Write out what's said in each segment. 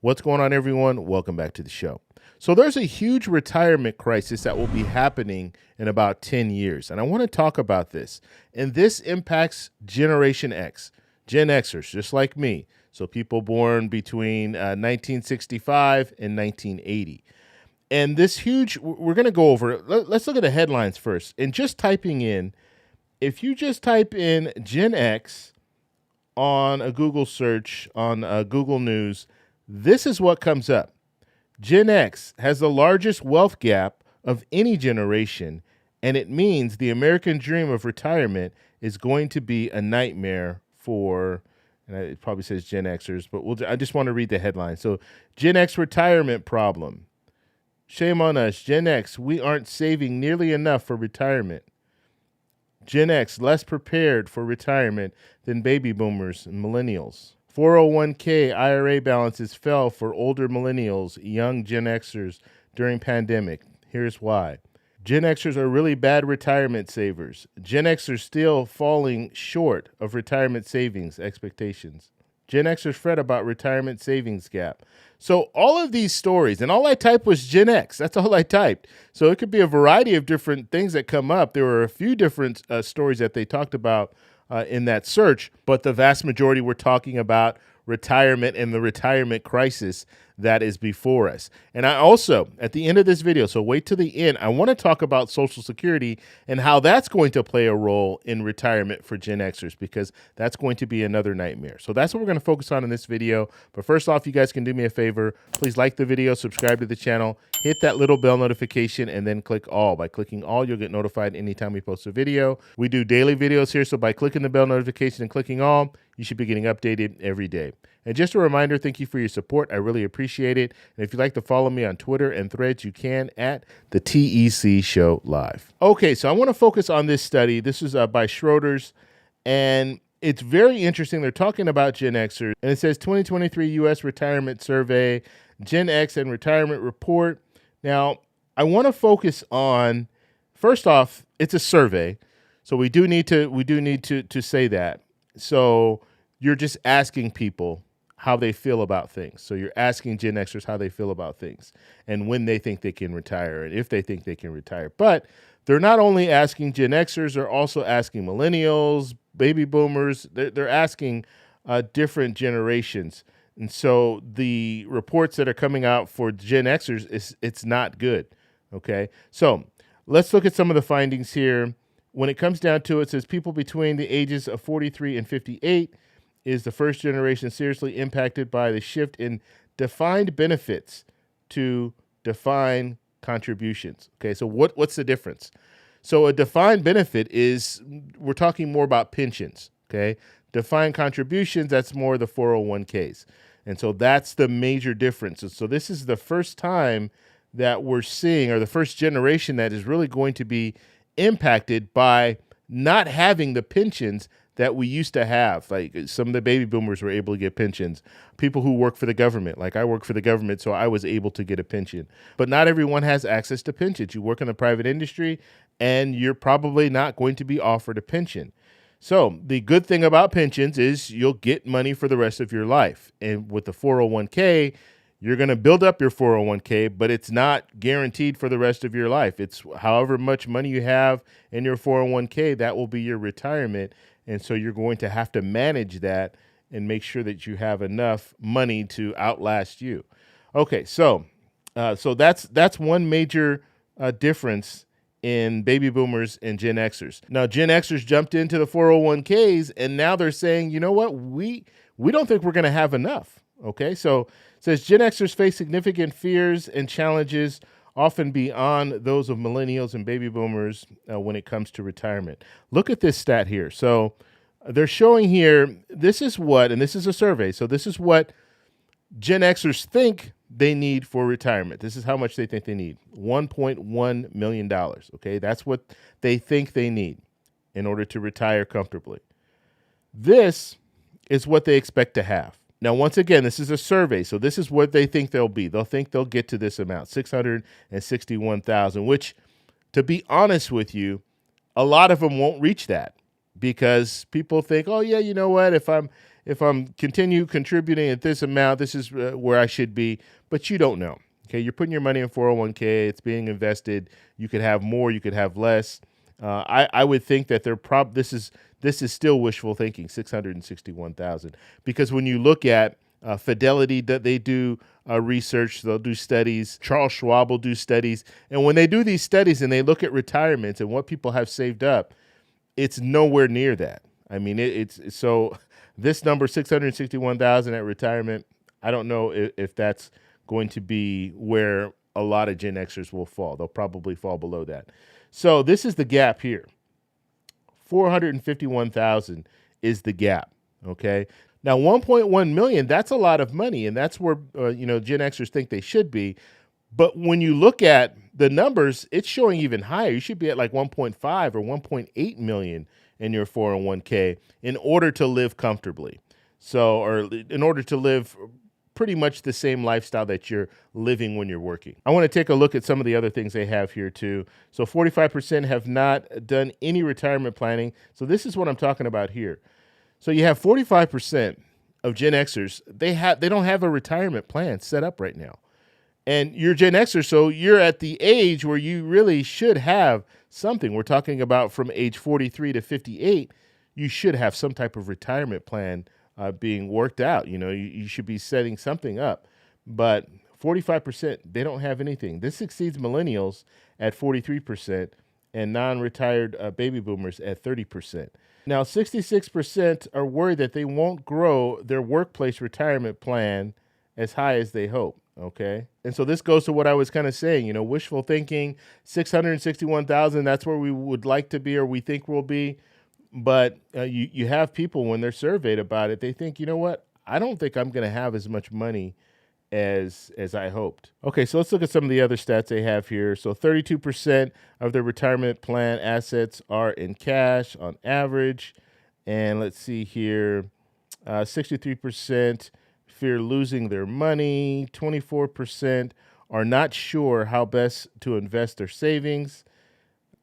What's going on, everyone? Welcome back to the show. So there's a huge retirement crisis that will be happening in about 10 years. And I want to talk about this. And this impacts Generation X, Gen Xers, just like me. So people born between 1965 and 1980. And this huge, we're going to go over it. Let's look at the headlines first. And just typing in, if you just type in Gen X on a Google search, on Google News, this is what comes up. Gen X has the largest wealth gap of any generation, and it means the American dream of retirement is going to be a nightmare for, and it probably says Gen Xers, but I just want to read the headline. So, Gen X retirement problem. Shame on us, Gen X, we aren't saving nearly enough for retirement. Gen X less prepared for retirement than baby boomers and millennials. 401k IRA balances fell for older millennials, young Gen Xers during pandemic. Here's why. Gen Xers are really bad retirement savers. Gen X are still falling short of retirement savings expectations. Gen Xers fret about retirement savings gap. So all of these stories, and all I typed was Gen X. That's all I typed. So it could be a variety of different things that come up. There were a few different stories that they talked about in that search, but the vast majority were talking about retirement and the retirement crisis that is before us. And I also, at the end of this video, so wait to the end, I want to talk about Social Security and how that's going to play a role in retirement for Gen Xers, because that's going to be another nightmare. So that's what we're going to focus on in this video. But first off, you guys can do me a favor. Please like the video, subscribe to the channel, hit that little bell notification, and then click all. By clicking all, you'll get notified anytime we post a video. We do daily videos here, so by clicking the bell notification and clicking all, you should be getting updated every day. And just a reminder, thank you for your support. I really appreciate it. And if you'd like to follow me on Twitter and Threads, you can at the TEC Show Live. Okay, so I want to focus on this study. This is by Schroders, and it's very interesting. They're talking about Gen Xers, and it says 2023 U.S. Retirement Survey, Gen X and Retirement Report. Now, I want to focus on, first off, it's a survey, so we do need to say that. So you're just asking people how they feel about things. So you're asking Gen Xers how they feel about things and when they think they can retire and if they think they can retire. But they're not only asking Gen Xers, they're also asking millennials, baby boomers. They're asking different generations. And so the reports that are coming out for Gen Xers, it's not good, okay? So let's look at some of the findings here. When it comes down to it, it says people between the ages of 43 and 58 is the first generation seriously impacted by the shift in defined benefits to defined contributions. Okay, so what's the difference? So a defined benefit is, we're talking more about pensions, okay? Defined contributions, that's more the 401ks. And so that's the major difference. And so this is the first time that we're seeing, or the first generation that is really going to be impacted by not having the pensions that we used to have. Like some of the baby boomers were able to get pensions. People who work for the government, like I work for the government, so I was able to get a pension. But not everyone has access to pensions. You work in the private industry, and you're probably not going to be offered a pension. So the good thing about pensions is you'll get money for the rest of your life. And with the 401k, you're going to build up your 401k, but it's not guaranteed for the rest of your life. It's however much money you have in your 401k, that will be your retirement. And so you're going to have to manage that and make sure that you have enough money to outlast you. Okay, so that's one major difference in baby boomers and Gen Xers. Now, Gen Xers jumped into the 401ks, and now they're saying, you know what, we don't think we're going to have enough. Okay, so it says Gen Xers face significant fears and challenges often beyond those of millennials and baby boomers when it comes to retirement. Look at this stat here. So they're showing here, this is what, and this is a survey, so this is what Gen Xers think they need for retirement. This is how much they think they need, $1.1 million, okay? That's what they think they need in order to retire comfortably. This is what they expect to have. Now, once again, this is a survey, so this is what they think they'll be. They'll think they'll get to this amount, $661,000, which, to be honest with you, a lot of them won't reach that because people think, oh yeah, you know what? If if I'm continue contributing at this amount, this is where I should be, but you don't know. Okay, you're putting your money in 401k, it's being invested. You could have more, you could have less. I would think that this is still wishful thinking, 661,000, because when you look at Fidelity, that they do research, they'll do studies. Charles Schwab will do studies, and when they do these studies and they look at retirements and what people have saved up, it's nowhere near that. I mean, it's so this number 661,000 at retirement. I don't know if that's going to be where a lot of Gen Xers will fall. They'll probably fall below that. So this is the gap here. 451,000 is the gap. Okay. Now 1.1 million, that's a lot of money, and that's where Gen Xers think they should be. But when you look at the numbers, it's showing even higher. You should be at like 1.5 or 1.8 million in your 401k in order to live comfortably. So, or in order to live pretty much the same lifestyle that you're living when you're working. I want to take a look at some of the other things they have here too. So 45% have not done any retirement planning. So this is what I'm talking about here. So you have 45% of Gen Xers, they don't have a retirement plan set up right now. And you're Gen Xer, so you're at the age where you really should have something. We're talking about from age 43 to 58, you should have some type of retirement plan being worked out. You should be setting something up. But 45%, they don't have anything. This exceeds millennials at 43% and non-retired baby boomers at 30%. Now, 66% are worried that they won't grow their workplace retirement plan as high as they hope. Okay. And so this goes to what I was kind of saying, wishful thinking, 661,000, that's where we would like to be, or we think we'll be. But you have people, when they're surveyed about it, they think, you know what, I don't think I'm going to have as much money as I hoped. Okay, so let's look at some of the other stats they have here. So 32% of their retirement plan assets are in cash on average. And let's see here, 63% fear losing their money. 24% are not sure how best to invest their savings.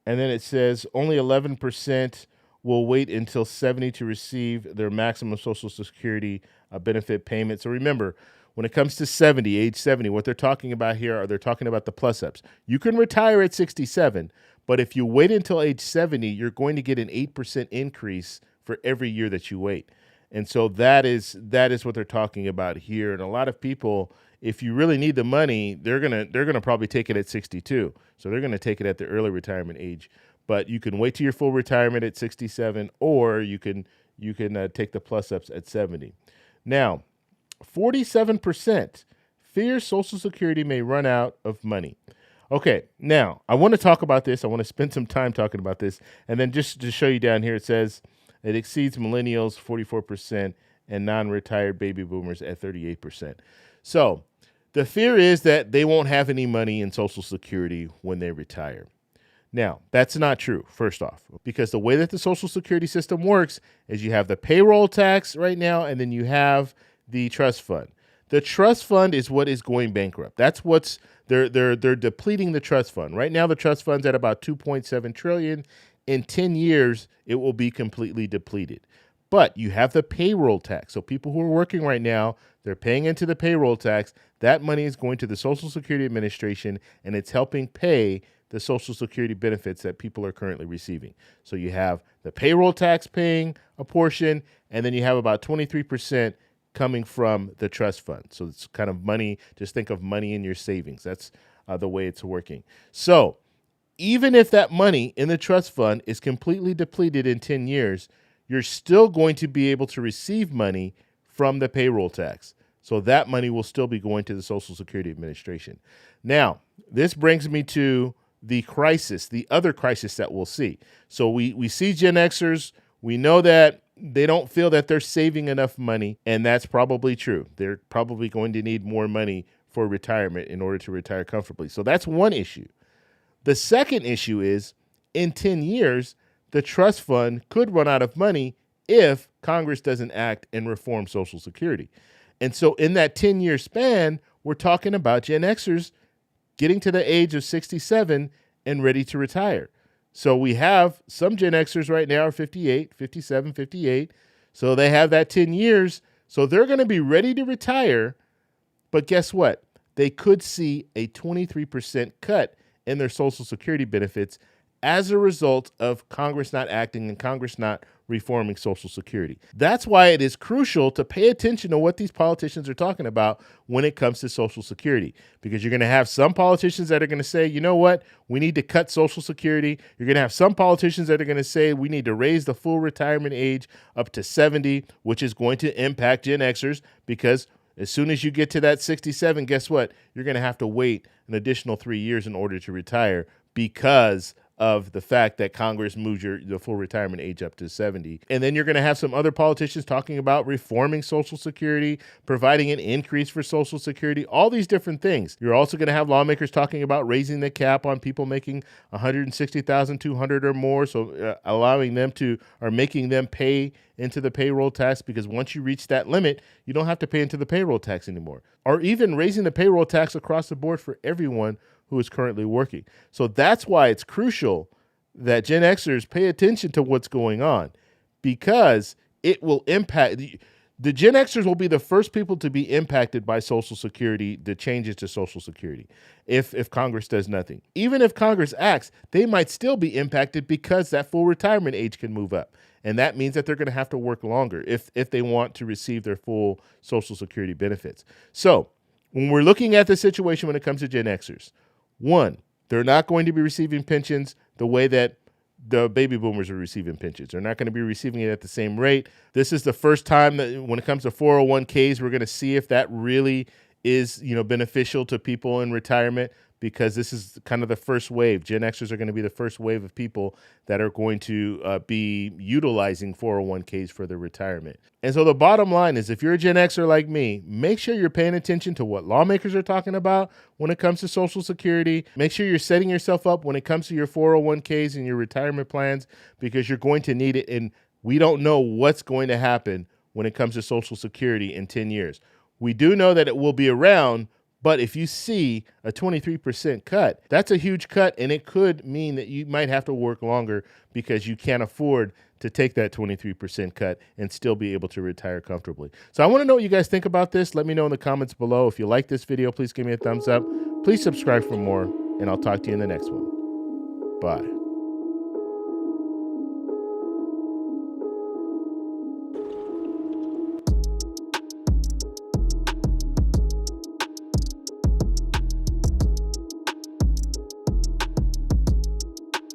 And then it says only 11% will wait until 70 to receive their maximum Social Security benefit payment. So remember, when it comes to age 70, what they're talking about here they're talking about the plus-ups. You can retire at 67, but if you wait until age 70, you're going to get an 8% increase for every year that you wait. And so that is what they're talking about here. And a lot of people, if you really need the money, they're gonna probably take it at 62. So they're gonna take it at the early retirement age. But you can wait to your full retirement at 67, or you can take the plus-ups at 70. Now, 47% fear Social Security may run out of money. Okay, now I want to talk about this. I want to spend some time talking about this. And then just to show you down here, it says it exceeds millennials, 44%, and non-retired baby boomers at 38%. So the fear is that they won't have any money in Social Security when they retire. Now, that's not true, first off, because the way that the Social Security system works is you have the payroll tax right now, and then you have the trust fund. The trust fund is what is going bankrupt. That's what's they're depleting the trust fund. Right now, the trust fund's at about 2.7 trillion. In 10 years, it will be completely depleted. But you have the payroll tax. So people who are working right now, they're paying into the payroll tax. That money is going to the Social Security Administration, and it's helping pay the Social Security benefits that people are currently receiving. So you have the payroll tax paying a portion, and then you have about 23% coming from the trust fund. So it's kind of money. Just think of money in your savings. That's the way it's working. So even if that money in the trust fund is completely depleted in 10 years, you're still going to be able to receive money from the payroll tax. So that money will still be going to the Social Security Administration. Now, this brings me to the crisis, the other crisis that we'll see. So we see Gen Xers. We know that they don't feel that they're saving enough money, and that's probably true. They're probably going to need more money for retirement in order to retire comfortably. So that's one issue. The second issue is, in 10 years, the trust fund could run out of money if Congress doesn't act and reform Social Security. And so in that 10-year span, we're talking about Gen Xers getting to the age of 67 and ready to retire. So we have some Gen Xers right now are 58, 57, 58. So they have that 10 years. So they're going to be ready to retire. But guess what? They could see a 23% cut in their Social Security benefits as a result of Congress not acting and Congress not reforming Social Security. That's why it is crucial to pay attention to what these politicians are talking about when it comes to Social Security, because you're going to have some politicians that are going to say, you know what, we need to cut Social Security. You're going to have some politicians that are going to say we need to raise the full retirement age up to 70, which is going to impact Gen Xers, because as soon as you get to that 67, guess what? You're going to have to wait an additional 3 years in order to retire because of the fact that Congress moves the full retirement age up to 70. And then you're going to have some other politicians talking about reforming Social Security, providing an increase for Social Security, all these different things. You're also going to have lawmakers talking about raising the cap on people making $160,200 or more, so allowing them to, or making them pay into the payroll tax, because once you reach that limit, you don't have to pay into the payroll tax anymore. Or even raising the payroll tax across the board for everyone who is currently working. So that's why it's crucial that Gen Xers pay attention to what's going on, because it will impact. The Gen Xers will be the first people to be impacted by Social Security, the changes to Social Security, if Congress does nothing. Even if Congress acts, they might still be impacted because that full retirement age can move up. And that means that they're going to have to work longer if they want to receive their full Social Security benefits. So when we're looking at the situation when it comes to Gen Xers, one, they're not going to be receiving pensions the way that the baby boomers are receiving pensions. They're not going to be receiving it at the same rate. This is the first time that when it comes to 401ks, we're going to see if that really is, beneficial to people in retirement, because this is kind of the first wave. Gen Xers are going to be the first wave of people that are going to be utilizing 401ks for their retirement. And so the bottom line is, if you're a Gen Xer like me, make sure you're paying attention to what lawmakers are talking about when it comes to Social Security. Make sure you're setting yourself up when it comes to your 401ks and your retirement plans, because you're going to need it. And we don't know what's going to happen when it comes to Social Security in 10 years. We do know that it will be around, but if you see a 23% cut, that's a huge cut, and it could mean that you might have to work longer because you can't afford to take that 23% cut and still be able to retire comfortably. So I want to know what you guys think about this. Let me know in the comments below. If you like this video, please give me a thumbs up. Please subscribe for more, and I'll talk to you in the next one. Bye.